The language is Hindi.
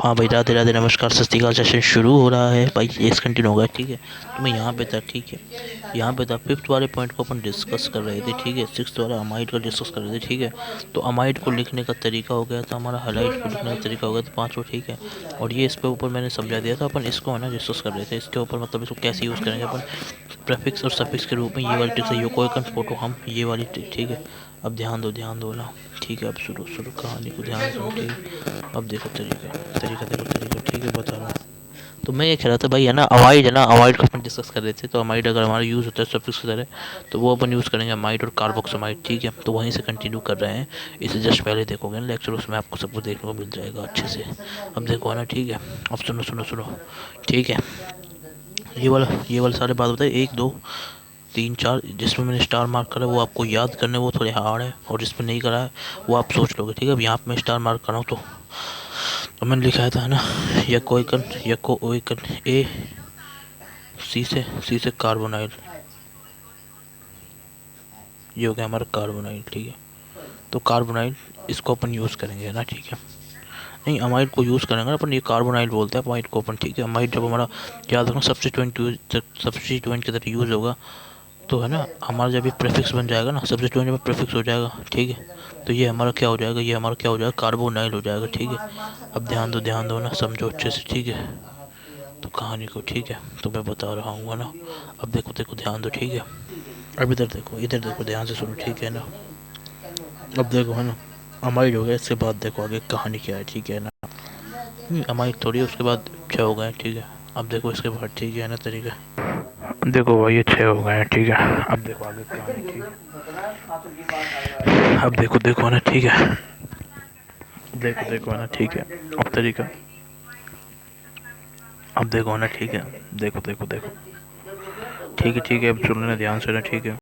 हाँ भाई, राधे राधे, नमस्कार, सत श्री अकाल। सेशन शुरू हो रहा है भाई, एक्स कंटिन्यू होगा, ठीक है। तो मैं यहाँ पे था, ठीक है। यहाँ पे था, फिफ्थ वाले पॉइंट को अपन डिस्कस कर रहे थे, ठीक है। सिक्स वाला अमाइड का डिस्कस कर रहे थे, ठीक है। तो अमाइड को लिखने का तरीका हो गया था हमारा, हलाइड को लिखने का तरीका हो गया था, पाँचों, ठीक है। और ये इसके ऊपर मैंने समझा दिया था, अपन इसको है ना डिस्कस कर रहे थे, इसके ऊपर मतलब इसको कैसे यूज़ करेंगे अपन प्रेफिक्स और सफिक्स के रूप में। ये वाली ट्रिक से योकोएकन फोटो हम, ये वाली ट्रिक, ठीक है। अब ध्यान दो ना, ठीक है। अब शुरू शुरू कहानी को ध्यान से सुनो, ठीक है। अब देखो तरीका तरीका देखो तरीका, ठीक है, बता रहा हूँ। तो मैं ये कह रहा था भाई, है ना, अवॉइड को अपन डिस्कस कर रहे थे। तो अमाइड अगर हमारा यूज़ होता है सफिक्स की तरह, तो वो अपन यूज़ करेंगे अमाइड और कार्बोक्सामाइड, ठीक है। तो वहीं से कंटिन्यू कर रहे हैं। इसे जस्ट पहले देखोगे ना लेक्चर, उसमें आपको सब कुछ देखने को मिल जाएगा अच्छे से। अब देखो है ना, ठीक है। अब सुनो सुनो सुनो, ठीक है। ये वाला सारे बात बताए, एक दो तीन चार, जिसमें मैंने स्टार मार्क करा है वो आपको याद करने, वो थोड़े हार्ड है। और जिसमें नहीं करा है वो आप सोच लोगे, ठीक है। अब यहाँ पे मैं स्टार मार्क कर रहा हूँ, तो मैंने लिखा था, है ना, यको ओइकन ए, सी से कार्बोनाइल, ये हो गया हमारा कार्बोनाइल, ठीक है। तो कार्बोनाइल इसको अपन यूज़ करेंगे, है ना, ठीक है। नहीं, अमाइड को यूज़ करेंगे अपन, ये कार्बोनाइल बोलते हैं अमाइड को अपन, ठीक है। अमाइड जब हमारा, याद रखना, सब्स्टिट्यूएंट की तरह यूज़ होगा, तो है ना, हमारा जब ये प्रेफिक्स बन जाएगा ना, सब्स्टिट्यूएंट जब प्रेफिक्स हो जाएगा, ठीक है। तो ये हमारा क्या हो जाएगा, ये हमारा क्या हो जाएगा, कार्बोनाइल हो जाएगा, ठीक है। अब ध्यान दो ना, समझो अच्छे से, ठीक है। तो कहानी को, ठीक है, तो मैं बता रहा हूँ, है ना। अब देखो देखो, ध्यान दो, ठीक है। अब इधर देखो, ध्यान से सुनो, ठीक है ना। अब देखो, है ना, अमाइड हो गया, इसके बाद देखो आगे कहानी क्या है, ठीक है ना। अमाइड थोड़ी है, उसके बाद छः हो गए, ठीक है। अब देखो इसके बाद, ठीक है ना, तरीका देखो भाई, ये छः हो गए हैं, ठीक है। अब देखो आगे कहानी, ठीक है। अब देखो देखो, है ना, ठीक है। देखो देखो, है ना, ठीक है। अब तरीका, अब देखो, है ना, ठीक है। देखो देखो देखो, ठीक है, ठीक है। अब सुन लेना ध्यान से ना, ठीक है।